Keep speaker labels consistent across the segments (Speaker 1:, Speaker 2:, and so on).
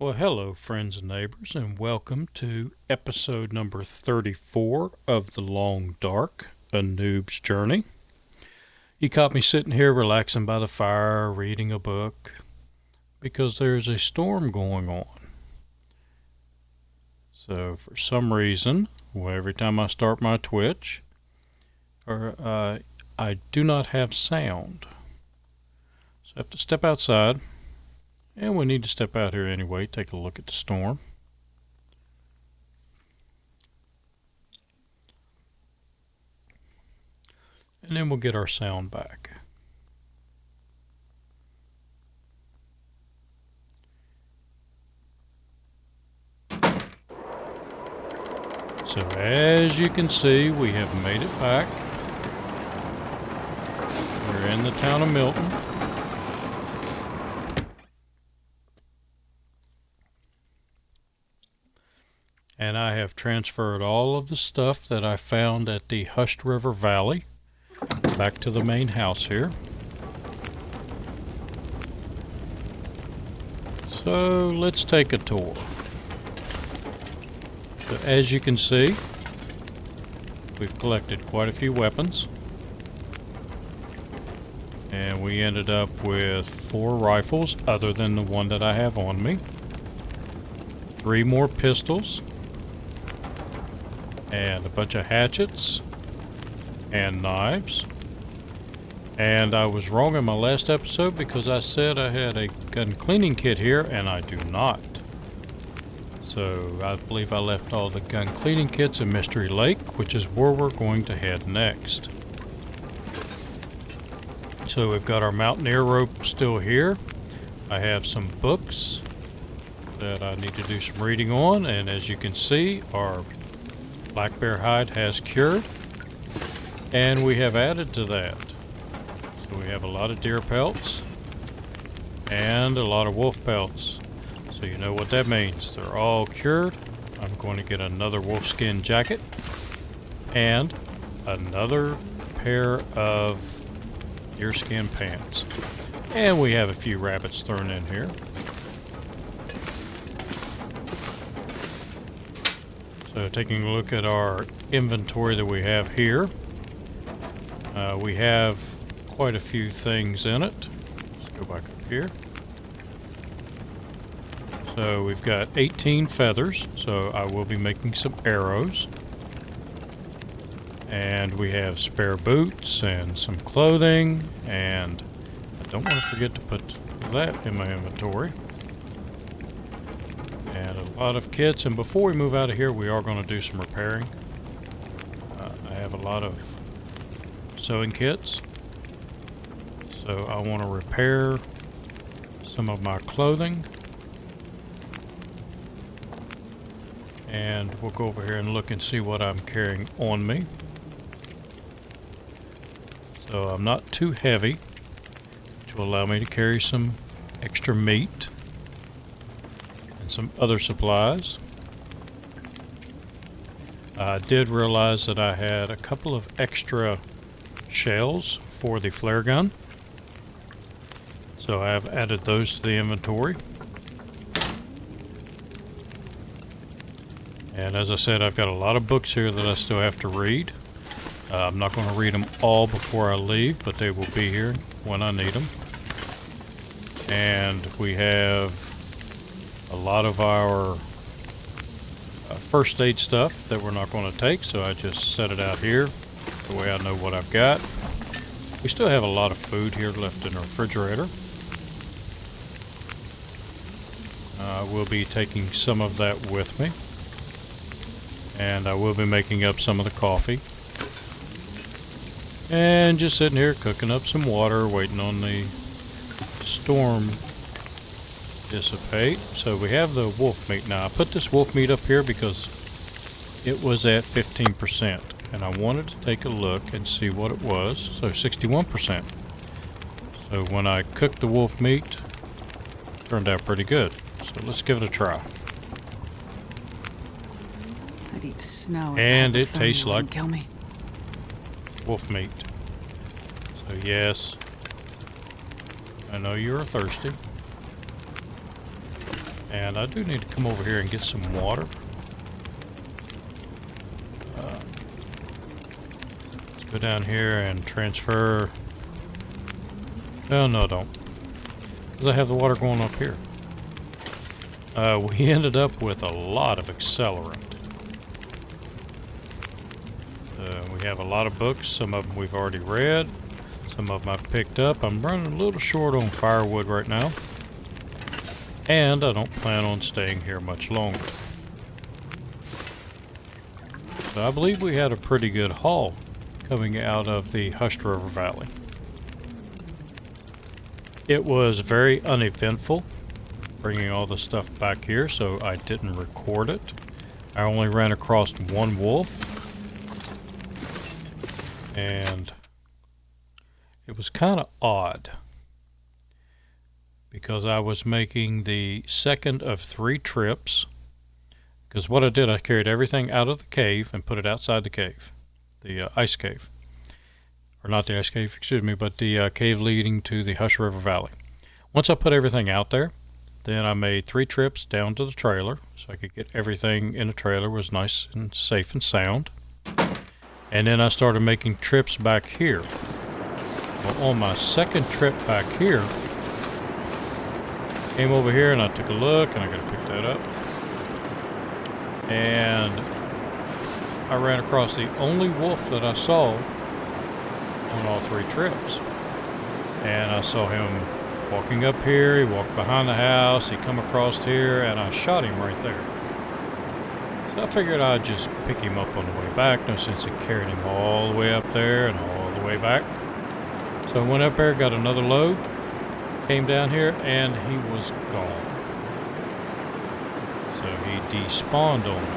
Speaker 1: Well, hello, friends and neighbors, and welcome to episode number 34 of The Long Dark, A Noob's Journey. You caught me sitting here relaxing by the fire, reading a book, because there's a storm going on. So, for some reason, every time I start my Twitch, I do not have sound. So I have to step outside. And we need to step out here anyway, take a look at the storm. And then we'll get our sound back. So as you can see, we have made it back. We're in the town of Milton. And I have transferred all of the stuff that I found at the Hushed River Valley back to the main house here. So let's take a tour. So as you can see, we've collected quite a few weapons. And we ended up with 4 rifles other than the one that I have on me. 3 more pistols. And a bunch of hatchets and knives. And I was wrong in my last episode because I said I had a gun cleaning kit here, and I do not. So I believe I left all the gun cleaning kits in Mystery Lake, which is where we're going to head next. So we've got our mountaineer rope still here. I have some books that I need to do some reading on, and as you can see, our black bear hide has cured, and we have added to that. So we have a lot of deer pelts and a lot of wolf pelts. So you know what that means. They're all cured. I'm going to get another wolfskin jacket and another pair of deerskin pants. And we have a few rabbits thrown in here. So taking a look at our inventory that we have here, we have quite a few things in it. Let's go back up here. So we've got 18 feathers, so I will be making some arrows. And we have spare boots and some clothing, and I don't want to forget to put that in my inventory. And a lot of kits, and before we move out of here, we are going to do some repairing. I have a lot of sewing kits, so I want to repair some of my clothing. And we'll go over here and look and see what I'm carrying on me. So I'm not too heavy, which will allow me to carry some extra meat. Some other supplies. I did realize that I had a couple of extra shells for the flare gun, so I have added those to the inventory. And as I said, I've got a lot of books here that I still have to read. I'm not going to read them all before I leave, but they will be here when I need them. And we have a lot of our first aid stuff that we're not going to take, so I just set it out here the way I know what I've got. We still have a lot of food here left in the refrigerator. I will be taking some of that with me, and I will be making up some of the coffee. And just sitting here cooking up some water, waiting on the storm dissipate. So we have the wolf meat. Now I put this wolf meat up here because it was at 15%, and I wanted to take a look and see what it was. So 61%. So when I cooked the wolf meat, it turned out pretty good. So let's give it a try.
Speaker 2: I'd eat snow.
Speaker 1: And it tastes like
Speaker 2: kill me.
Speaker 1: wolf meat. So yes, I know you're thirsty. And I do need to come over here and get some water. Let's go down here and transfer. No, don't. Because I have the water going up here. We ended up with a lot of accelerant. We have a lot of books. Some of them we've already read. Some of them I've picked up. I'm running a little short on firewood right now. And I don't plan on staying here much longer. So I believe we had a pretty good haul coming out of the Hushed River Valley. It was very uneventful bringing all the stuff back here, so I didn't record it. I only ran across one wolf, and it was kind of odd because I was making the second of 3 trips. Because what I did, I carried everything out of the cave and put it outside the cave, the ice cave. Or not the ice cave, excuse me, but the cave leading to the Hush River Valley. Once I put everything out there, then I made 3 trips down to the trailer so I could get everything in the trailer was nice and safe and sound. And then I started making trips back here. Well, on my second trip back here, came over here and I took a look, and I gotta pick that up. And I ran across the only wolf that I saw on all 3 trips. And I saw him walking up here, he walked behind the house, he come across here, and I shot him right there. So I figured I'd just pick him up on the way back, no sense in carrying him all the way up there and all the way back. So I went up there, got another load, came down here, and he was gone. So he despawned on me.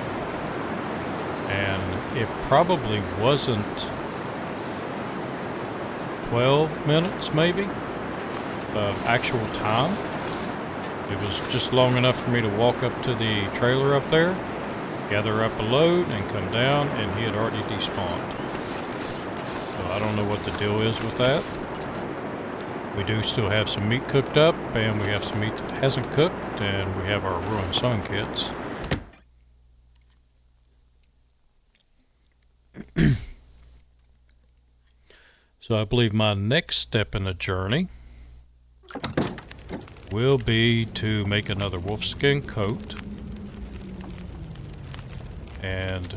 Speaker 1: And it probably wasn't 12 minutes maybe of actual time. It was just long enough for me to walk up to the trailer up there, gather up a load, and come down, and he had already despawned. So I don't know what the deal is with that. We do still have some meat cooked up, and we have some meat that hasn't cooked, and we have our ruined sun kits. So I believe my next step in the journey will be to make another wolfskin coat. And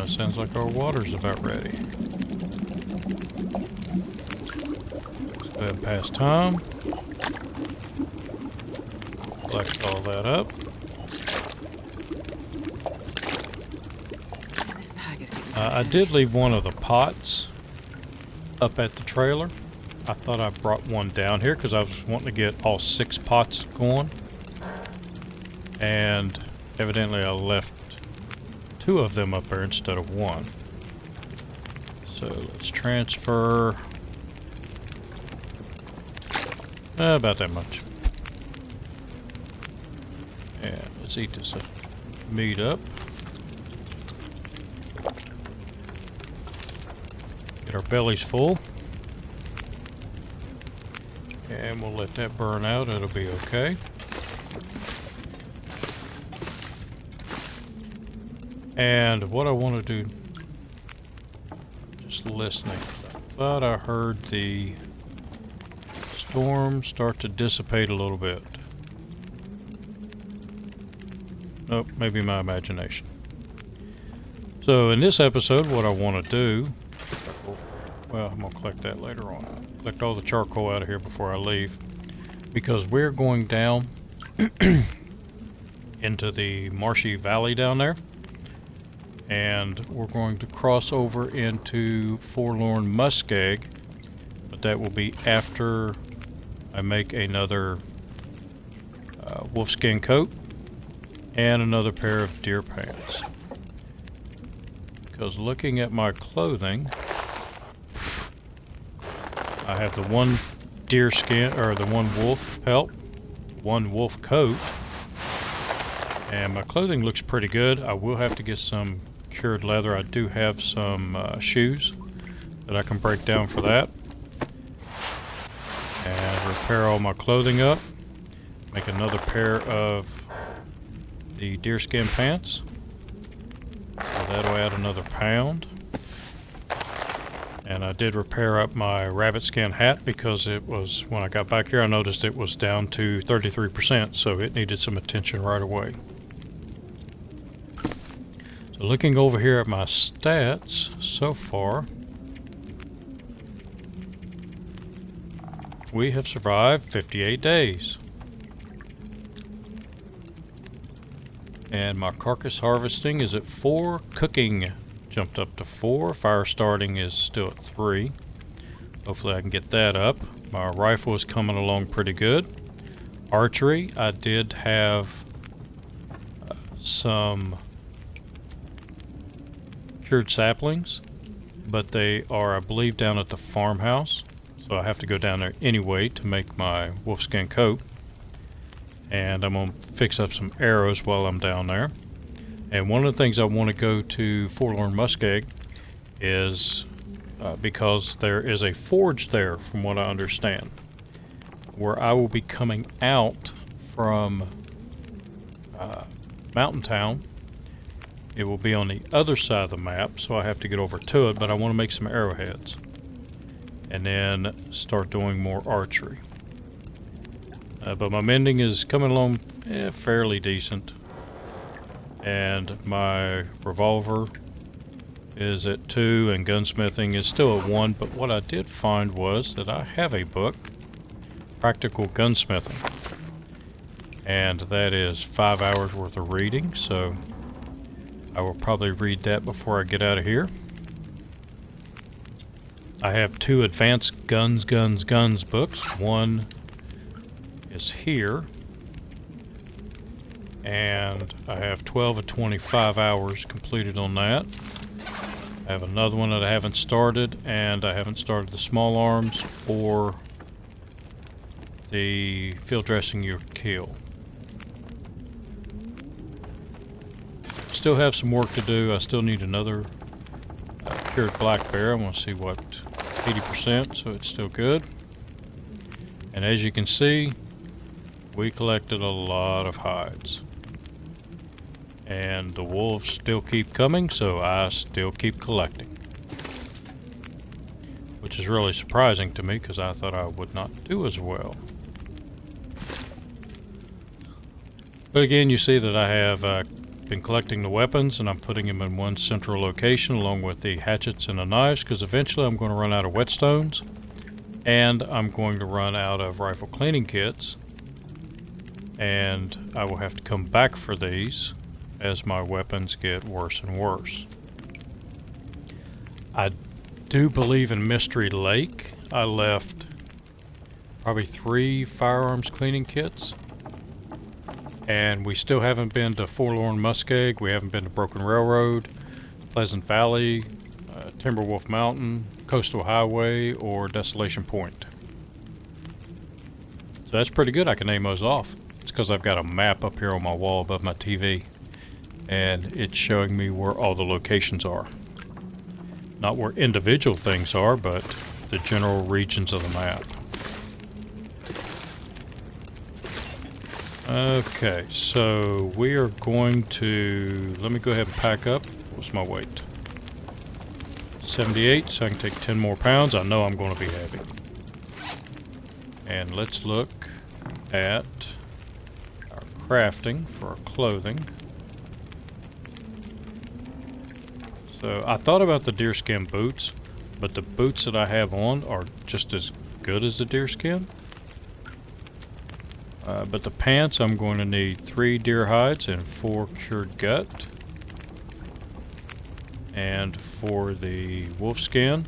Speaker 1: sounds like our water's about ready. Go ahead and pass time. Collect all that up.
Speaker 2: This pack is getting
Speaker 1: I did leave one of the pots up at the trailer. I thought I brought one down here because I was wanting to get all 6 pots going. And evidently I left 2 of them up there instead of 1. So let's transfer about that much. And let's eat this meat up. Get our bellies full. And we'll let that burn out, it'll be okay. And what I want to do, just listening, thought I heard the storm start to dissipate a little bit. Nope, maybe my imagination. So in this episode, what I want to do, well, I'm going to collect that later on. Collect all the charcoal out of here before I leave, because we're going down into the marshy valley down there. And we're going to cross over into Forlorn Muskeg, but that will be after I make another wolfskin coat and another pair of deer pants. Because looking at my clothing, I have the one deer skin, or the one wolf pelt, one wolf coat, and my clothing looks pretty good. I will have to get some cured leather. I do have some shoes that I can break down for that and repair all my clothing up. make another pair of the deerskin pants. So that'll add another pound. And I did repair up my rabbit skin hat because it was, when I got back here, I noticed it was down to 33%, so it needed some attention right away. So looking over here at my stats so far, we have survived 58 days. And my carcass harvesting is at 4, cooking jumped up to 4, fire starting is still at 3. Hopefully I can get that up. My rifle is coming along pretty good. Archery, I did have some cured saplings, but they are, I believe, down at the farmhouse, so I have to go down there anyway to make my wolfskin coat. And I'm going to fix up some arrows while I'm down there. And one of the things I want to go to Forlorn Muskeg is because there is a forge there, from what I understand, where I will be coming out from Mountain Town. It will be on the other side of the map, so I have to get over to it, but I want to make some arrowheads and then start doing more archery. But my mending is coming along fairly decent. And my revolver is at 2 and gunsmithing is still at 1. But what I did find was that I have a book, Practical Gunsmithing. And that is 5 hours worth of reading. So I will probably read that before I get out of here. I have 2 advanced guns books. One is here, and I have 12 of 25 hours completed on that. I have another one that I haven't started, and I haven't started the small arms or the field dressing your kill. Still have some work to do. I still need another cured black bear. I'm going to see what, 80%, so it's still good. And as you can see, we collected a lot of hides. And the wolves still keep coming, so I still keep collecting. Which is really surprising to me, because I thought I would not do as well. But again, you see that I have been collecting the weapons, and I'm putting them in one central location along with the hatchets and the knives, because eventually I'm going to run out of whetstones, and I'm going to run out of rifle cleaning kits. And I will have to come back for these as my weapons get worse and worse. I do believe in Mystery Lake. I left probably 3 firearms cleaning kits. And we still haven't been to Forlorn Muskeg. We haven't been to Broken Railroad, Pleasant Valley, Timberwolf Mountain, Coastal Highway, or Desolation Point. So that's pretty good. I can name those off. It's because I've got a map up here on my wall above my TV, and it's showing me where all the locations are. Not where individual things are, but the general regions of the map. Okay, so we are going to, let me go ahead and pack up. What's my weight? 78, so I can take 10 more pounds. I know I'm going to be heavy. And let's look at crafting for our clothing. So I thought about the deerskin boots, but the boots that I have on are just as good as the deerskin. But the pants, I'm going to need 3 deer hides and 4 cured gut. And for the wolf skin,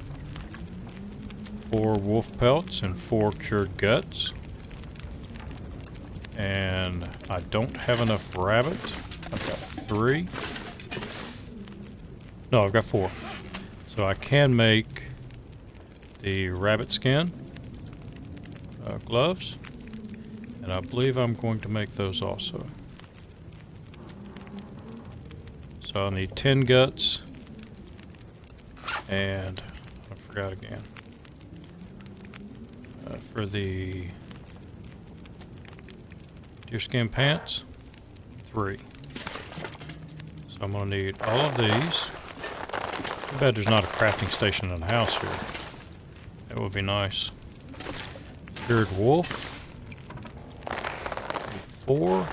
Speaker 1: 4 wolf pelts and 4 cured guts. And I don't have enough rabbit. I've got 3. No, I've got 4. So I can make the rabbit skin gloves. And I believe I'm going to make those also. So I'll need 10 guts. And I forgot again. For the Deerskin pants, 3. So I'm going to need all of these. Too bad there's not a crafting station in the house here. That would be nice. Cured wolf, 4.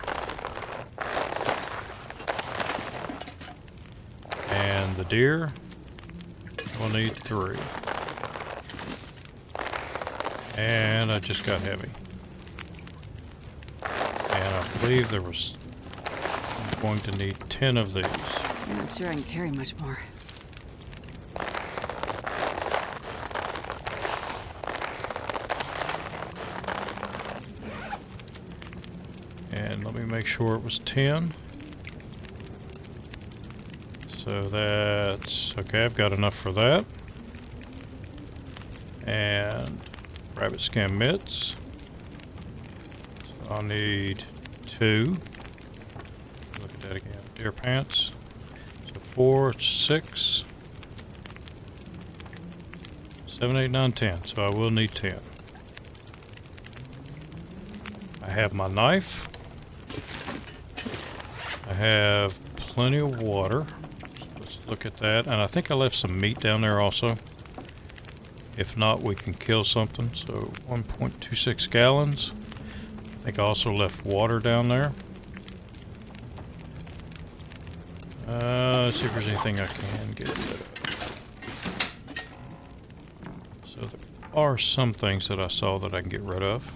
Speaker 1: And the deer, we'll need 3. And I just got heavy. And I believe there was... I'm going to need 10 of these.
Speaker 2: I'm not sure I can carry much more.
Speaker 1: And let me make sure it was 10. So that's... okay, I've got enough for that. And rabbit skin mitts. So I'll need 2. Look at that again. Deer pants. So 4, 6, 7, 8, 9, 10. So I will need 10. I have my knife. I have plenty of water. So let's look at that. And I think I left some meat down there also. If not, we can kill something. So 1.26 gallons. I think I also left water down there. Let's see if there's anything I can get rid of. So there are some things that I saw that I can get rid of.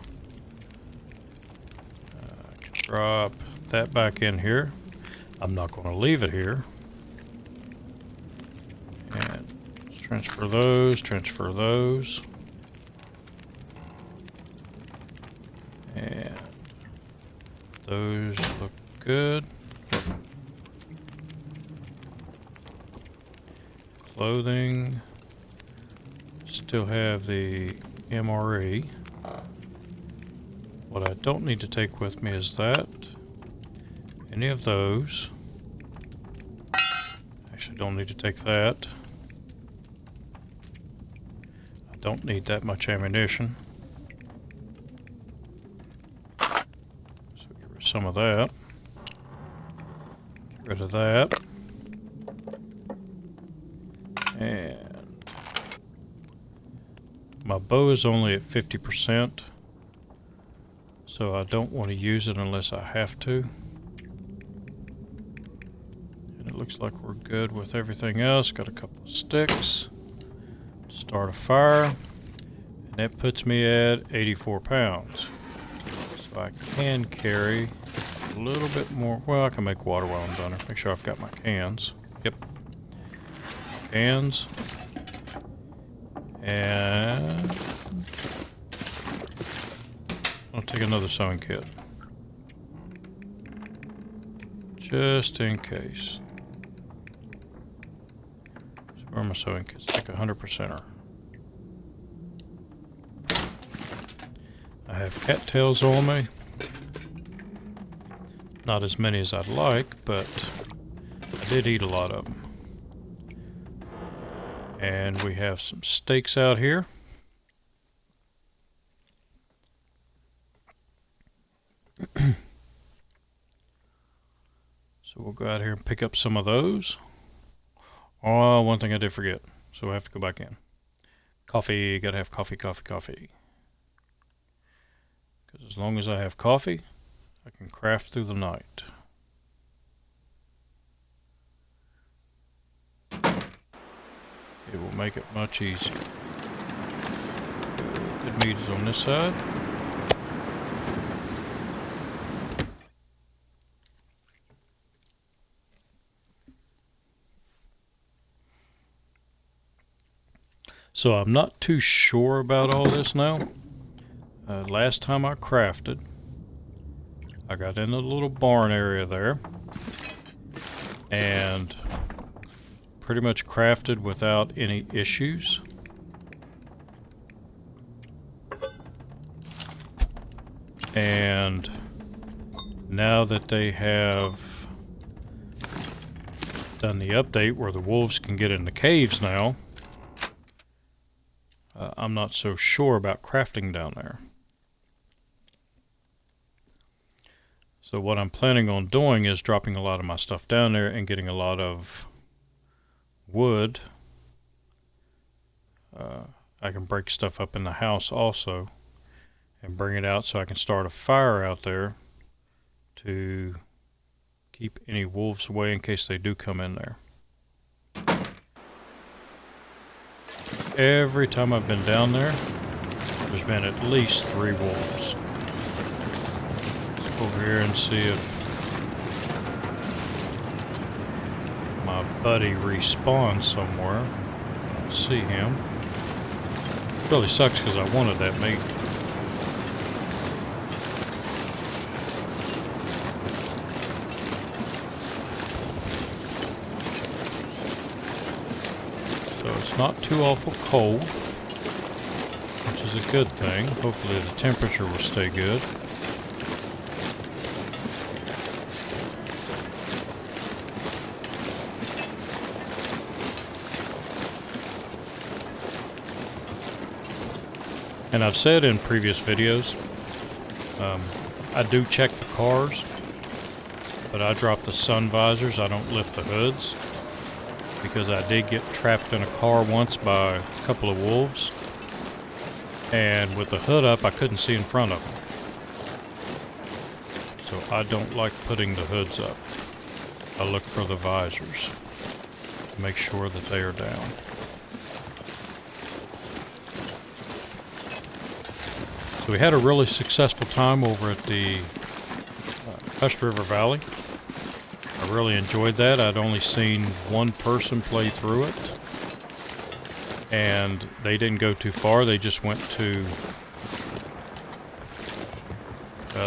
Speaker 1: I can drop that back in here. I'm not going to leave it here. And let's transfer those, transfer those. And those look good. Clothing. Still have the MRE. What I don't need to take with me is that. Any of those. Actually, don't need to take that. I don't need that much ammunition. So get rid of some of that. Get rid of that. And my bow is only at 50%. So I don't want to use it unless I have to. And it looks like we're good with everything else. Got a couple of sticks. Start a fire. And that puts me at 84 pounds. So I can carry a little bit more. Well, I can make water while I'm done. Make sure I've got my cans. Yep. Cans. And I'll take another sewing kit. Just in case. So where are my sewing kits? Take a 100%er. I have cattails on me. Not as many as I'd like, but I did eat a lot of them. And we have some steaks out here. So we'll go out here and pick up some of those. Oh, one thing I did forget. So we have to go back in. Coffee, gotta have coffee, coffee, coffee. Because as long as I have coffee, I can craft through the night. It will make it much easier. Good meat is on this side. So I'm not too sure about all this now. Last time I crafted, I got in a little barn area there and pretty much crafted without any issues. And now that they have done the update where the wolves can get in the caves now, I'm not so sure about crafting down there. So what I'm planning on doing is dropping a lot of my stuff down there and getting a lot of wood. I can break stuff up in the house also and bring it out so I can start a fire out there to keep any wolves away in case they do come in there. Every time I've been down there, there's been at least 3 wolves. Let's go over here and see if my buddy respawns somewhere. I don't see him. It really sucks because I wanted that meat. So it's not too awful cold, which is a good thing. Hopefully the temperature will stay good. And I've said in previous videos, I do check the cars, but I drop the sun visors, I don't lift the hoods, because I did get trapped in a car once by a couple of wolves, and with the hood up I couldn't see in front of them. So I don't like putting the hoods up. I look for the visors to make sure that they are down. So we had a really successful time over at the Hust River Valley. I really enjoyed that. I'd only seen one person play through it, and they didn't go too far. They just went to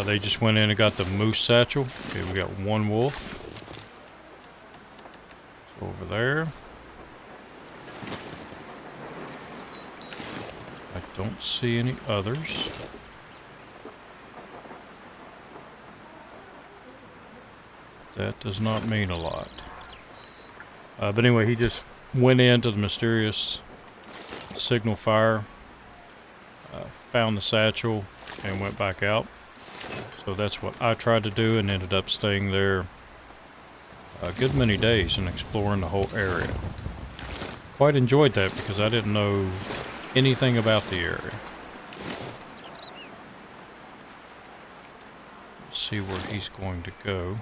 Speaker 1: they just went in and got the moose satchel. Okay, we got one wolf over there. I don't see any others. That does not mean a lot. But anyway, he just went into the mysterious signal fire, found the satchel, and went back out. So that's what I tried to do, and ended up staying there a good many days and exploring the whole area. Quite enjoyed that because I didn't know anything about the area. Let's see where he's going to go.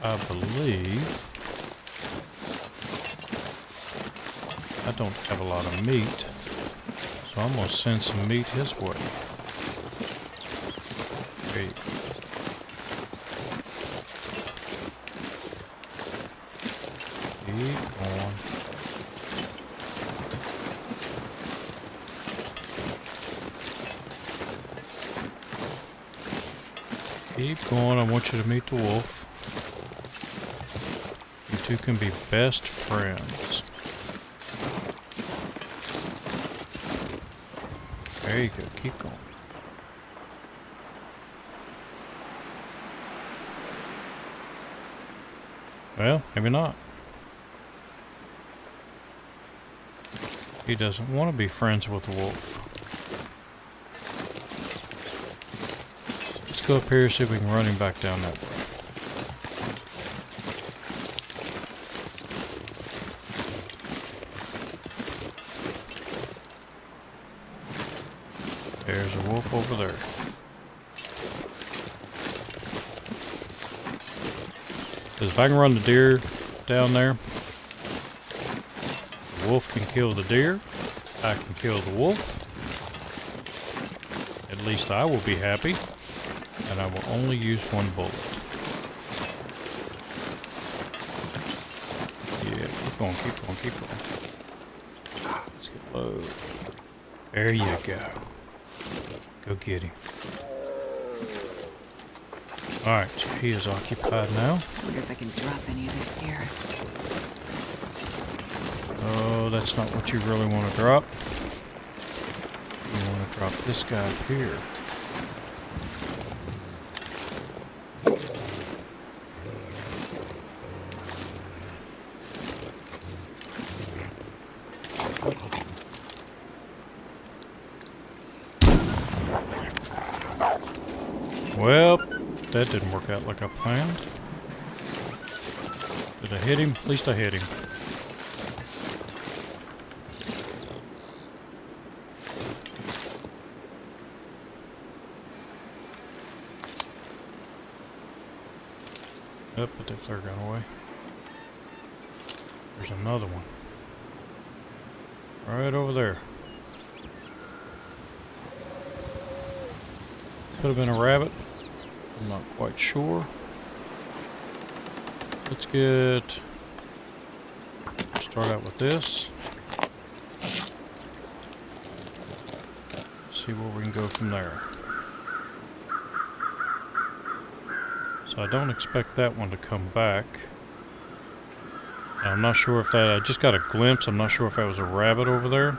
Speaker 1: I believe I don't have a lot of meat, so I'm going to send some meat his way. Okay. Keep going. Keep going. I want you to meet the wolf. You two can be best friends. There you go. Keep going. Well, maybe not. He doesn't want to be friends with the wolf. Let's go up here and see if we can run him back down that way. There's a wolf over there. Because if I can run the deer down there, the wolf can kill the deer, I can kill the wolf. At least I will be happy, and I will only use one bullet. Yeah, keep going, keep going, keep going. Let's get low. There you go. Go get him. Alright, so he is occupied now.
Speaker 2: Wonder if I can drop any of this gear.
Speaker 1: Oh, that's not what you really want to drop. You want to drop this guy up here. Well, that didn't work out like I planned. Did I hit him? At least I hit him. Oh, but that flare got away. There's another one. Right over there. Could have been a rabbit. I'm not quite sure. Let's start out with this. See where we can go from there. So I don't expect that one to come back. I'm not sure if I just got a glimpse. I'm not sure if that was a rabbit over there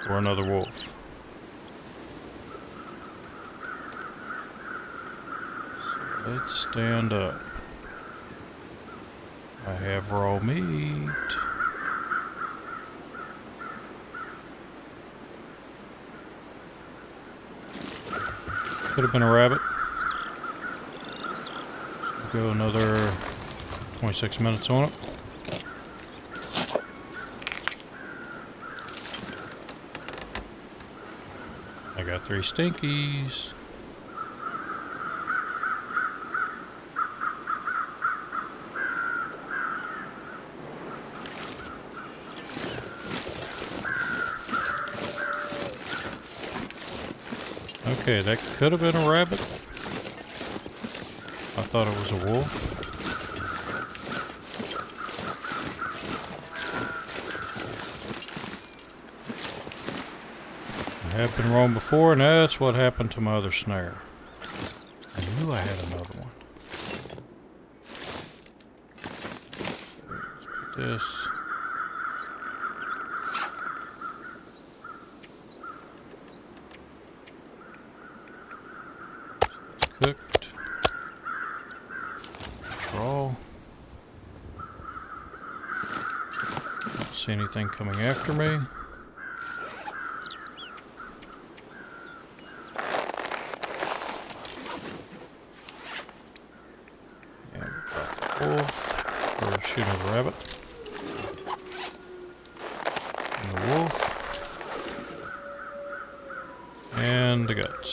Speaker 1: or another wolf. So let's stand up. I have raw meat. Could have been a rabbit. Go another 26 minutes on it. I got 3 stinkies. Okay, that could have been a rabbit. I thought it was a wolf. I have been wrong before, and that's what happened to my other snare. I knew I had another one. Let's put this. It's cooked. Draw. Don't see anything coming after me. Wolf, or shooting at the rabbit, and the wolf, and the guts.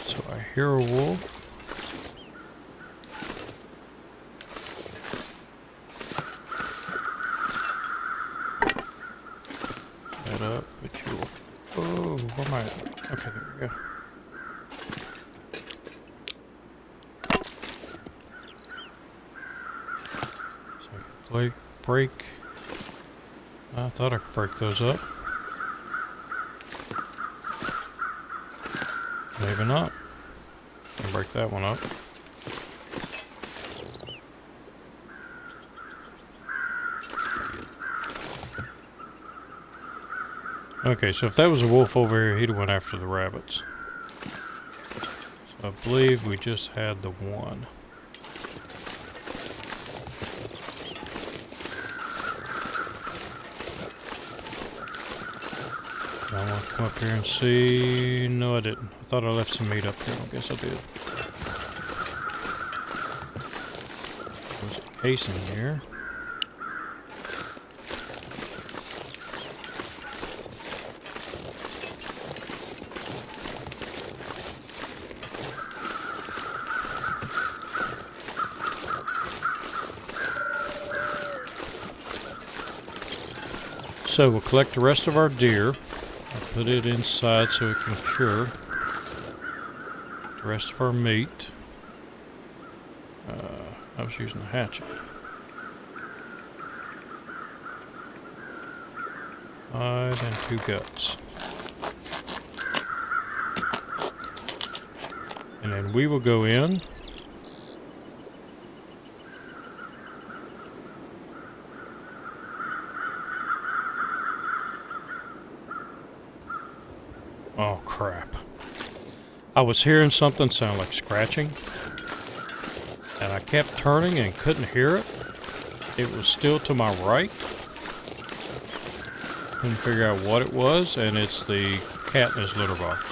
Speaker 1: So I hear a wolf. Head up, but you. Oh, where am I at? Okay, there we go. So I can break. I thought I could break those up. Maybe not. I can break that one up. Okay, so if that was a wolf over here, he'd have went after the rabbits. So I believe we just had the one. I want to come up here and see. No, I didn't. I thought I left some meat up here. I guess I did. There's a case in here. So we'll collect the rest of our deer. I'll put it inside so it can cure. The rest of our meat. I was using a hatchet. 5 and 2 guts. And then we will go in. Oh crap. I was hearing something sound like scratching, and I kept turning and couldn't hear it. It was still to my right. couldn't figure out what it was, and it's the cat in his litter box.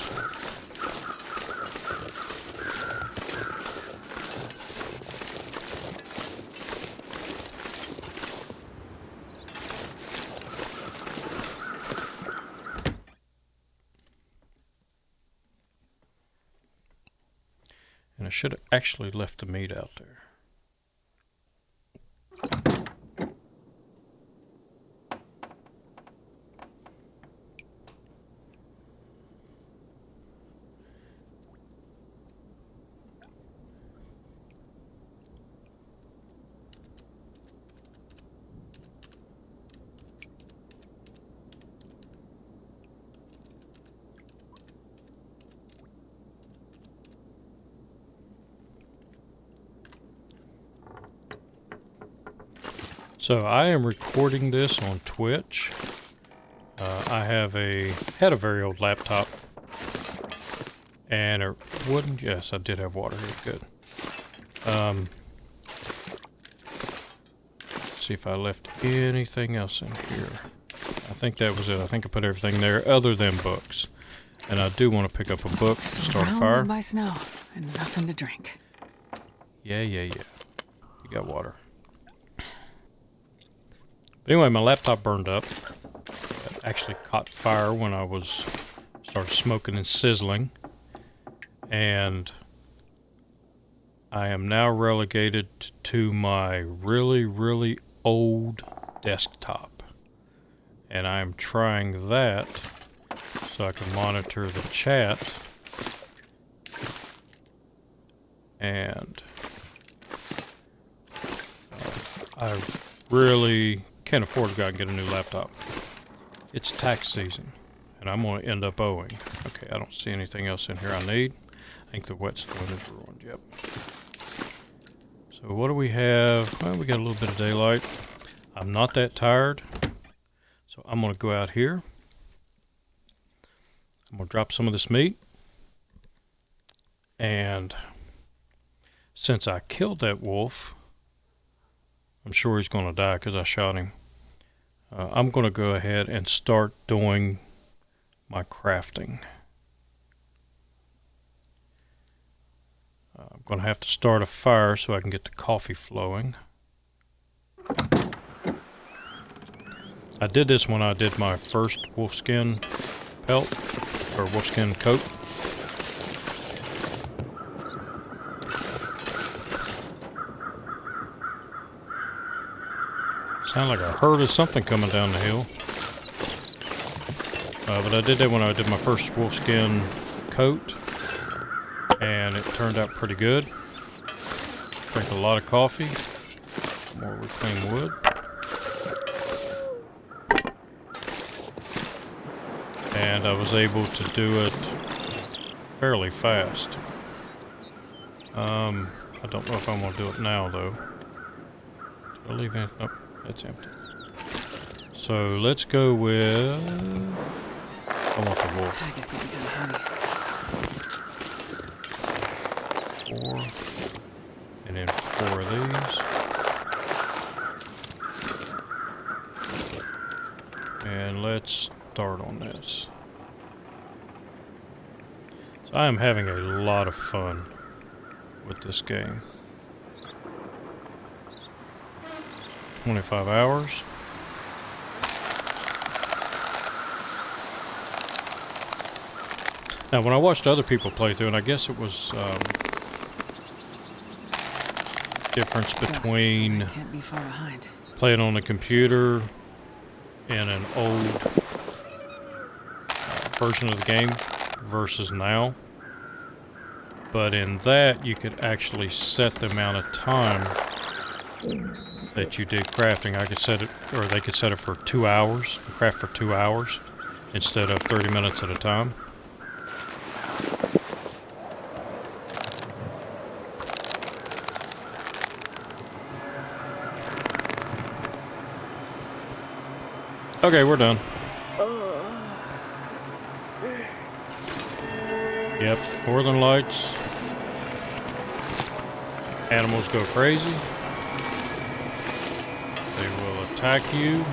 Speaker 1: And I should have actually left the meat out there. So I am recording this on Twitch. I had a very old laptop, and it wouldn't. Yes, I did have water here. Good. Let's see if I left anything else in here. I think that was it. I think I put everything there other than books, and I do want to pick up a book to start a fire.
Speaker 2: Surrounded by snow and nothing to drink.
Speaker 1: Yeah. You got water. But anyway, my laptop burned up. It actually caught fire when I started smoking and sizzling. And I am now relegated to my really, really old desktop. And I'm trying that so I can monitor the chat. And I really can't afford to go out and get a new laptop. It's tax season, and I'm going to end up owing. Okay, I don't see anything else in here I need. I think the whetstone is ruined, yep. So what do we have? Well, we got a little bit of daylight. I'm not that tired, so I'm going to go out here. I'm going to drop some of this meat. And since I killed that wolf, I'm sure he's going to die because I shot him. I'm going to go ahead and start doing my crafting. I'm going to have to start a fire so I can get the coffee flowing. I did this when I did my first wolfskin pelt, or wolfskin coat. Sound like I heard of something coming down the hill. But I did that when I did my first wolfskin coat, and it turned out pretty good. Drank a lot of coffee, more reclaimed wood. And I was able to do it fairly fast. I don't know if I'm going to do it now, though. Did I leave anything? Nope. That's empty. So let's go with... I want the wolf. 4. And then 4 of these. And let's start on this. So I am having a lot of fun with this game. 25 hours. Now, when I watched other people play through, and I guess it was difference between playing on the computer in an old version of the game versus now. But in that, you could actually set the amount of time that you did crafting. I could set it, or they could set it for 2 hours, craft for 2 hours instead of 30 minutes at a time. Okay, we're done. Yep, northern lights. Animals go crazy. They will attack you.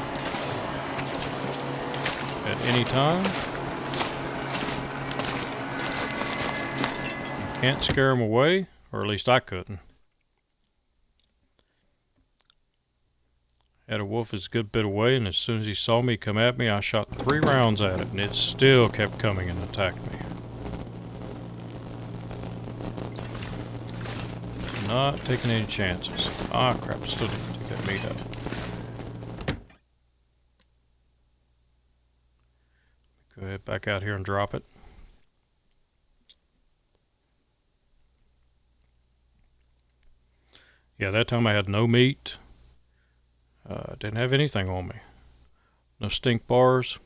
Speaker 1: at any time. You can't scare them away, or at least I couldn't. Had a wolf is a good bit away, and as soon as he saw me come at me, I shot 3 rounds at it, and it still kept coming and attacked me. Not taking any chances. Ah, crap, still didn't take that meat out. Go ahead back out here and drop it. Yeah, that time I had no meat. Didn't have anything on me. No stink bars.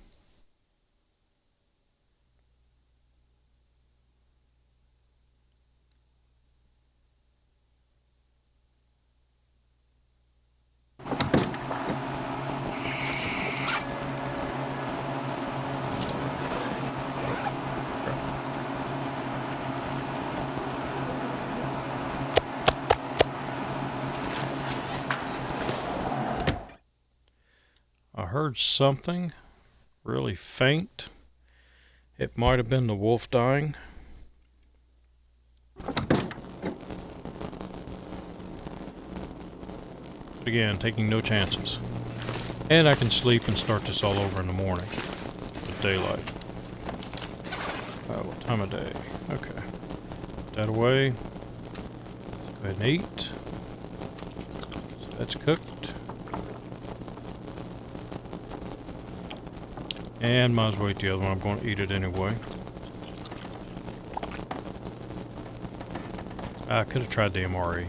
Speaker 1: I heard something really faint. It might have been the wolf dying. But again, taking no chances. And I can sleep and start this all over in the morning with daylight. What time of day? Okay. Put that away. Let's go ahead and eat. So that's cooked. And might as well eat the other one. I'm going to eat it anyway. I could have tried the MRE.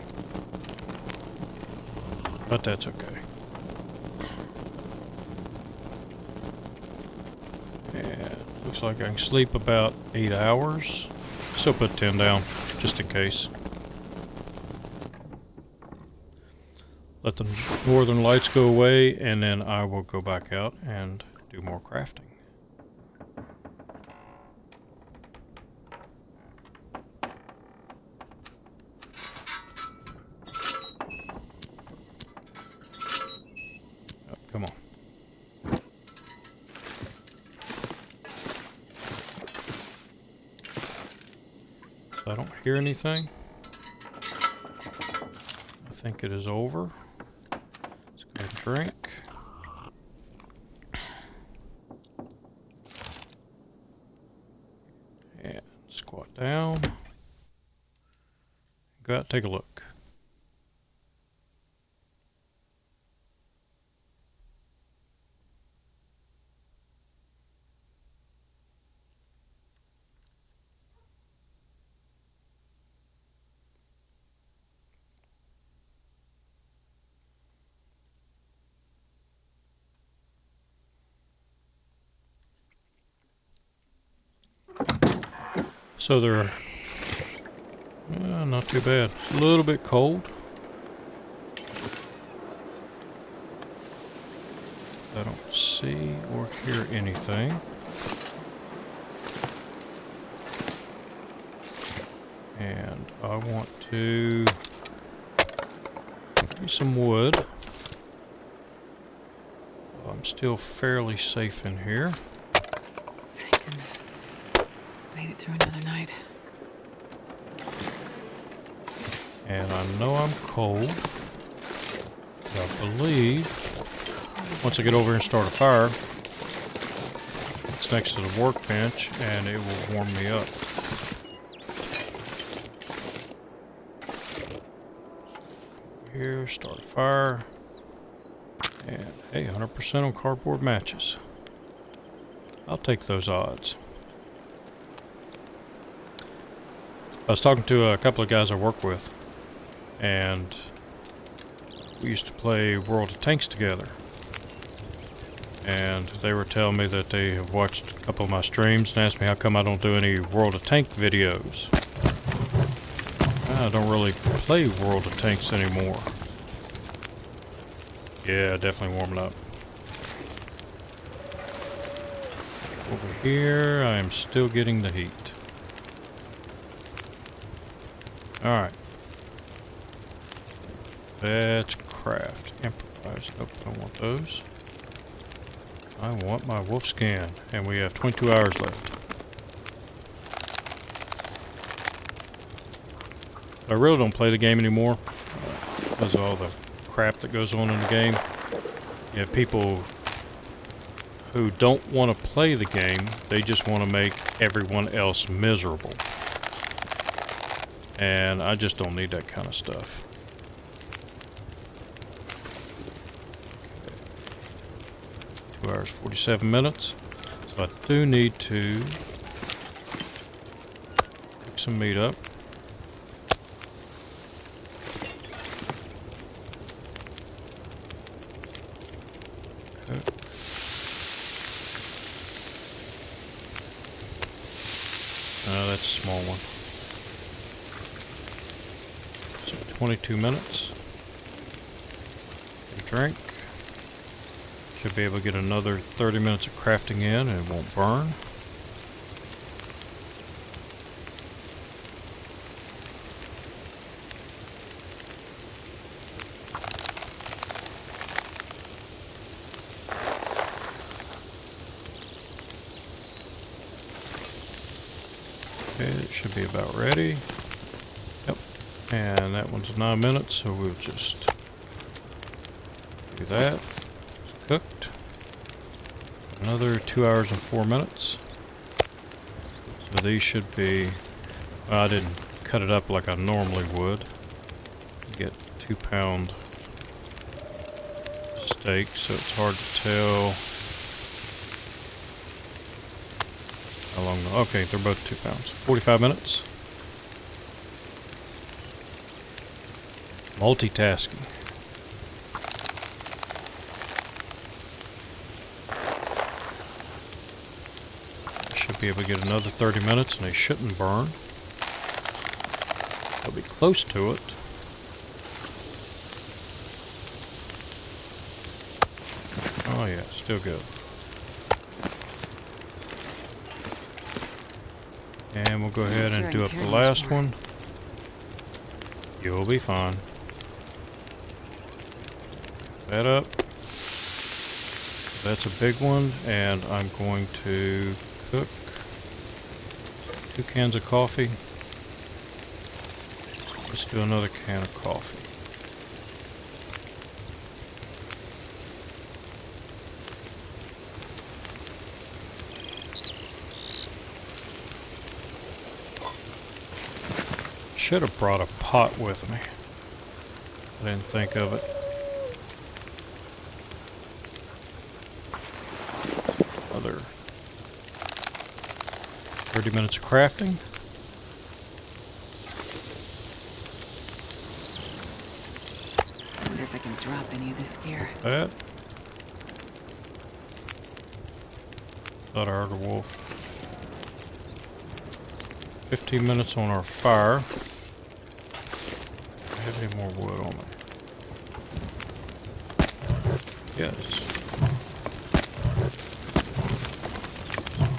Speaker 1: But that's okay. And looks like I can sleep about 8 hours. Still put 10 down, just in case. Let the northern lights go away, and then I will go back out and do more crafting. Oh, come on. So I don't hear anything. I think it is over. Let's go ahead and drink. Squat down. Go out and take a look. So they're not too bad. It's a little bit cold. I don't see or hear anything. And I want to get some wood. I'm still fairly safe in here.
Speaker 2: Thank goodness. Made it through another night.
Speaker 1: And I know I'm cold. I believe once I get over here and start a fire, it's next to the workbench and it will warm me up. Here, start a fire. And hey, 100% on cardboard matches. I'll take those odds. I was talking to a couple of guys I work with, and we used to play World of Tanks together. And they were telling me that they have watched a couple of my streams and asked me how come I don't do any World of Tank videos. I don't really play World of Tanks anymore. Yeah, definitely warming up. Over here, I am still getting the heat. Alright. Let's craft. Improvise. Nope, I don't want those. I want my wolf scan, and we have 22 hours left. I really don't play the game anymore because of all the crap that goes on in the game. You have people who don't want to play the game, they just want to make everyone else miserable. And I just don't need that kind of stuff. 2 hours, 47 minutes. So I do need to cook some meat up. Okay. That's a small one. So 22 minutes. A drink. Should be able to get another 30 minutes of crafting in and it won't burn. Okay, it should be about ready. Yep. And that one's 9 minutes, so we'll just do that. It's cooked. Another 2 hours and 4 minutes. So these should be, well, I didn't cut it up like I normally would. Get 2-pound steak, so it's hard to tell how long. Okay, they're both 2 pounds. 45 minutes. Multitasking. Should be able to get another 30 minutes and they shouldn't burn. They'll be close to it. Oh yeah, still good. And we'll go ahead and do up the last one. You'll be fine. That up. That's a big one, and I'm going to cook 2 cans of coffee. Let's do another can of coffee. Should have brought a pot with me. I didn't think of it. Another 30 minutes of crafting.
Speaker 2: I wonder if I can drop any of this gear.
Speaker 1: That. Thought I heard a wolf. 15 minutes on our fire. Do I have any more wood on me? Yes.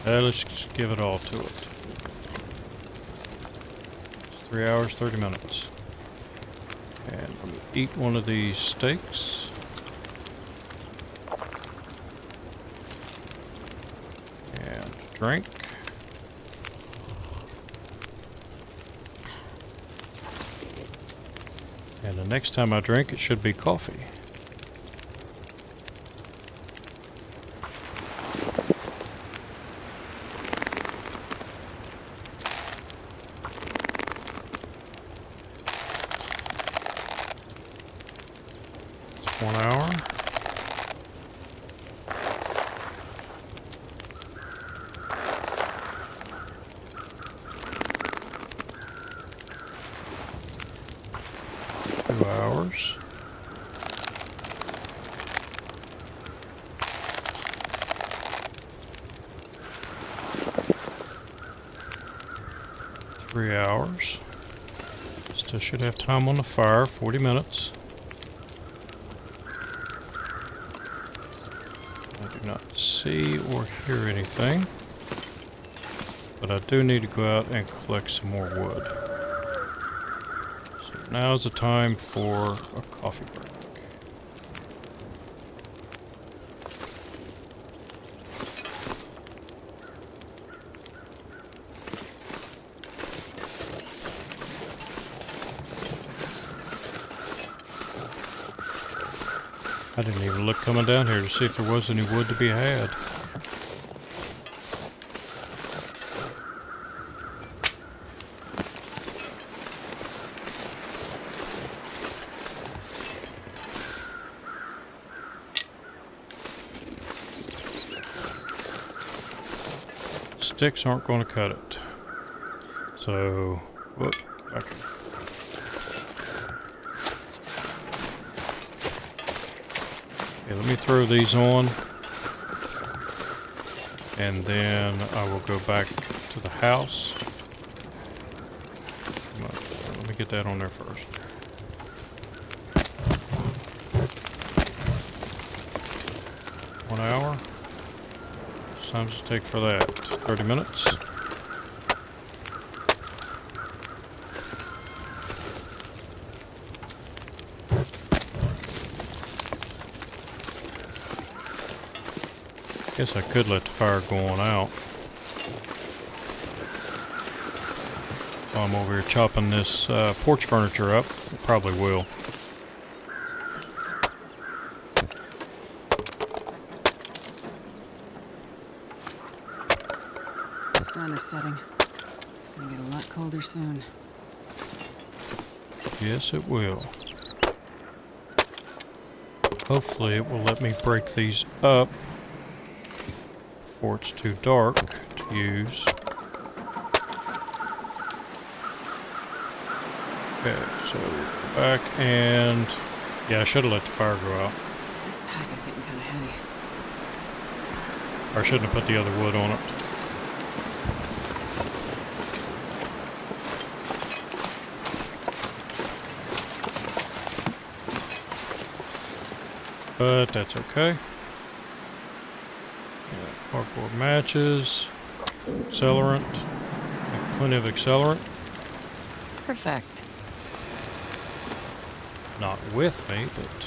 Speaker 1: Let's just give it all to it. It's 3 hours, 30 minutes. And I'm going to eat one of these steaks. And drink. And the next time I drink, it should be coffee. It's 1 hour. Hours. Three hours. Still should have time on the fire, 40 minutes. I do not see or hear anything, but I do need to go out and collect some more wood. Now is the time for a coffee break. I didn't even look coming down here to see if there was any wood to be had. Sticks aren't going to cut it. So, whoop, back. Okay, let me throw these on, and then I will go back to the house. Let me get that on there first. One hour. How long does it take for that? 30 minutes. Guess I could let the fire go on out. While I'm over here chopping this porch furniture up. It probably will.
Speaker 2: The sun is setting. It's gonna get a lot colder soon.
Speaker 1: Yes, it will. Hopefully it will let me break these up before it's too dark to use. Okay, so back and... yeah, I should have let the fire go out.
Speaker 2: This pack is getting kind of heavy.
Speaker 1: Or I shouldn't have put the other wood on it. But that's okay. Yeah, cardboard matches, accelerant, plenty of accelerant.
Speaker 2: Perfect.
Speaker 1: Not with me, but...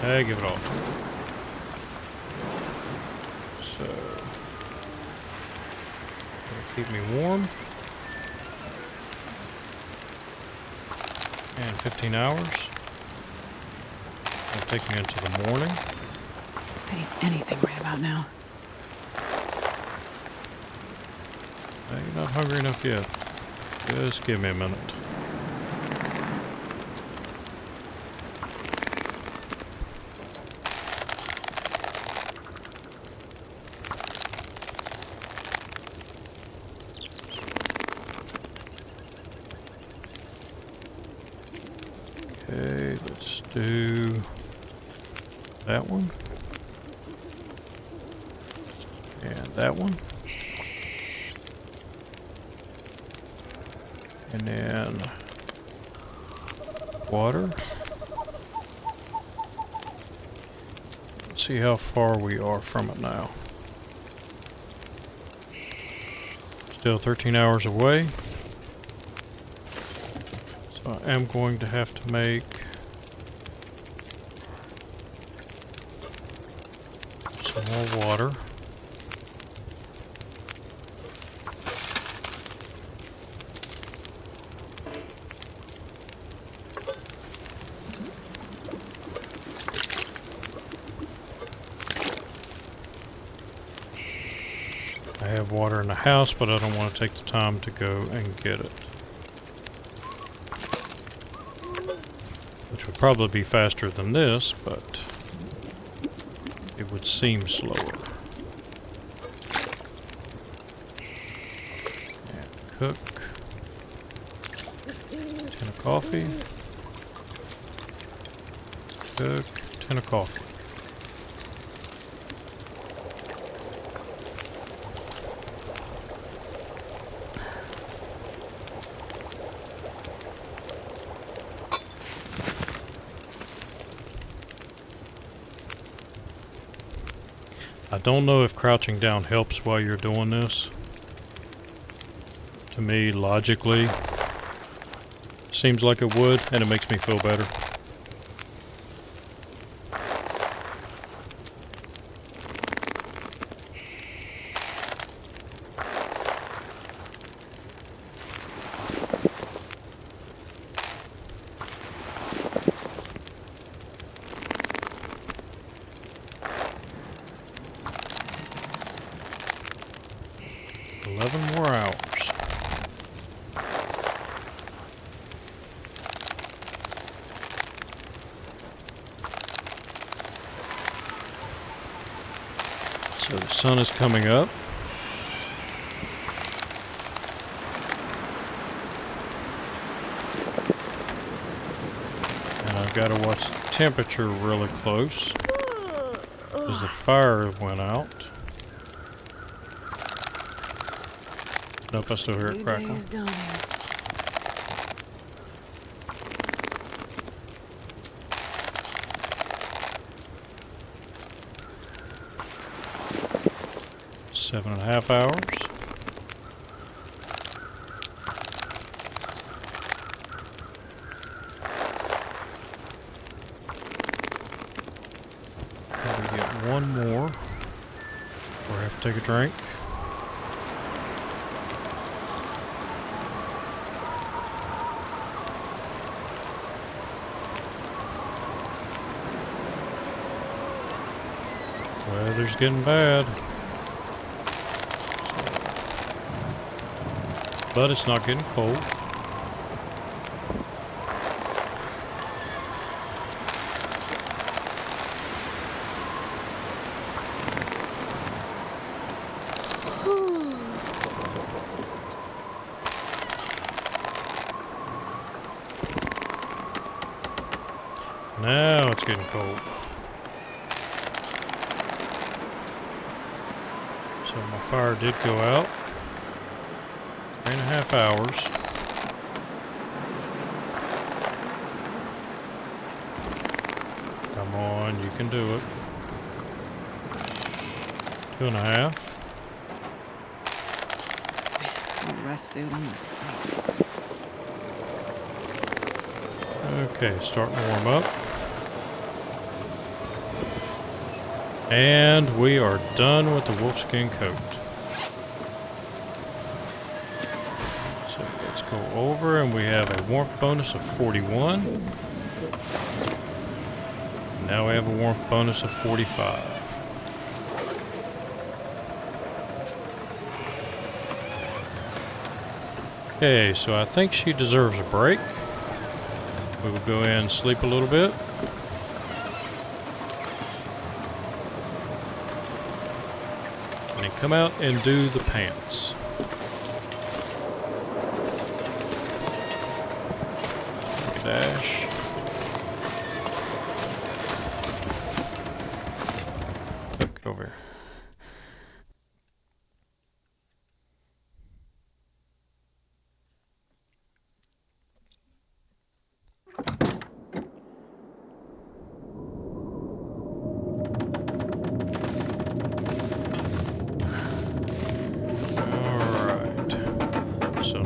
Speaker 1: hey, give it all. So... it'll keep me warm. And 15 hours. It'll take me into the morning.
Speaker 2: I need anything right about now.
Speaker 1: You're not hungry enough yet. Just give me a minute. Okay, let's do that one. And that one. And then water. Let's see how far we are from it now. Still 13 hours away. So I am going to have to make some more water. I have water in the house, but I don't want to take the time to go and get it. Which would probably be faster than this, but it would seem slower. And cook. Tin of coffee. Cook. Tin of coffee. I don't know if crouching down helps while you're doing this. To me, logically, seems like it would, and it makes me feel better. So the sun is coming up. And I've got to watch the temperature really close because the fire went out. Nope, I still hear it crackling. 7.5 hours. Probably get one more before I have to take a drink. Weather's getting bad. But it's not getting cold. Now it's getting cold. So my fire did go out. 3.5 hours. Come on, you can do it. 2.5.
Speaker 2: Rest suit. I'm
Speaker 1: Okay, starting to warm up. And we are done with the wolfskin coat. So let's go over, and we have a warmth bonus of 41. Now we have a warmth bonus of 45. Okay, so I think she deserves a break. We will go in and sleep a little bit. And then come out and do the pants. Take a dash. Look over here.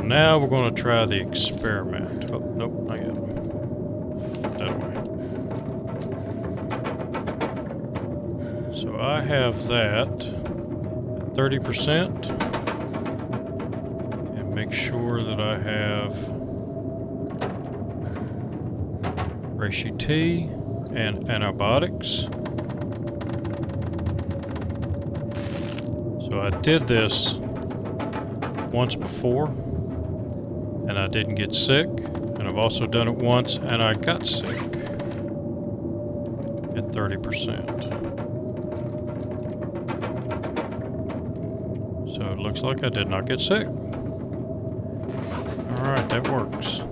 Speaker 1: Now we're going to try the experiment. Oh, nope, not yet. That way. So I have that at 30%. And make sure that I have reishi tea and antibiotics. So I did this once before, and I didn't get sick, and I've also done it once and I got sick at 30%. So it looks like I did not get sick. Alright, that works.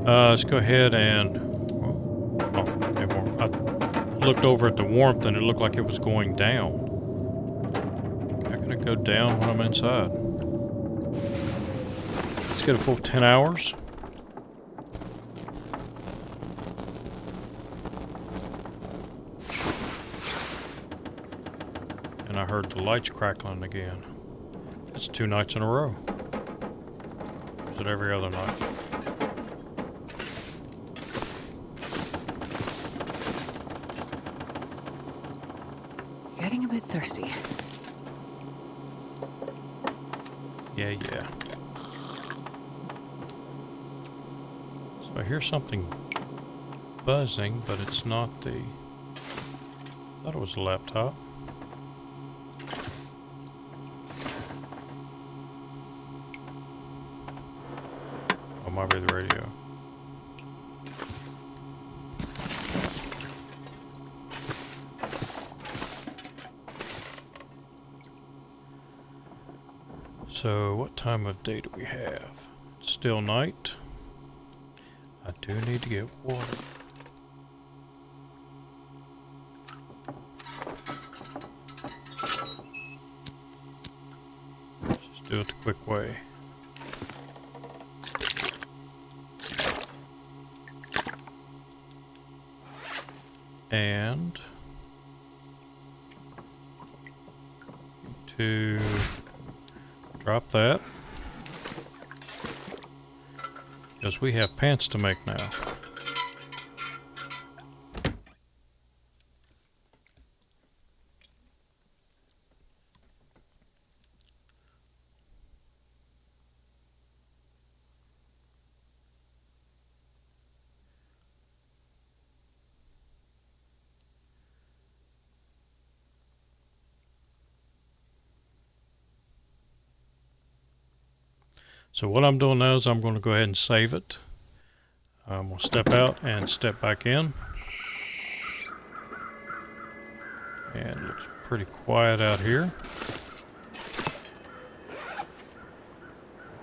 Speaker 1: Let's go ahead and... Oh, okay, warm. I looked over at the warmth and it looked like it was going down. How can it go down when I'm inside? Get a full 10 hours. And I heard the lights crackling again. That's 2 nights in a row. Is it every other night?
Speaker 2: getting a bit thirsty.
Speaker 1: Yeah. I hear something buzzing, but it's not the... I thought it was the laptop. Oh, might be the radio. So what time of day do we have? It's still night. I do need to get water. Let's just do it the quick way. And to drop that, because we have pants to make now. So what I'm doing now is I'm going to go ahead and save it. I'm going to step out and step back in. And it looks pretty quiet out here.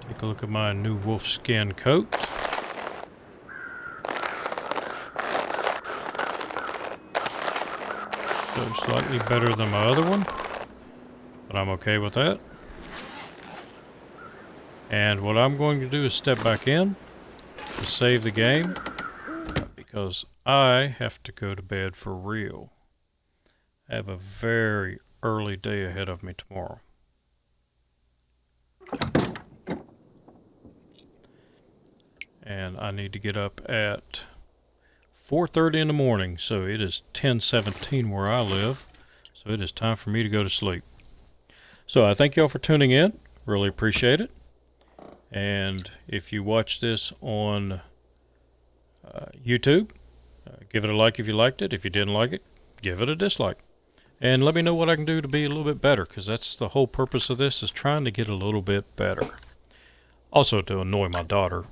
Speaker 1: Take a look at my new wolf skin coat. So slightly better than my other one, but I'm okay with that. And what I'm going to do is step back in to save the game, because I have to go to bed for real. I have a very early day ahead of me tomorrow. And I need to get up at 4:30 in the morning, so it is 10:17 where I live, so it is time for me to go to sleep. So I thank y'all for tuning in, really appreciate it. And if you watch this on YouTube, give it a like if you liked it. If you didn't like it, give it a dislike. And let me know what I can do to be a little bit better, because that's the whole purpose of this, is trying to get a little bit better. Also to annoy my daughter.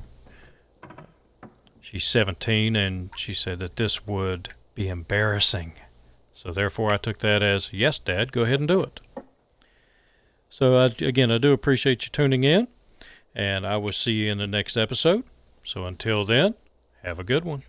Speaker 1: She's 17 and she said that this would be embarrassing. So therefore I took that as, yes, Dad, go ahead and do it. So again, I do appreciate you tuning in. And I will see you in the next episode. So until then, have a good one.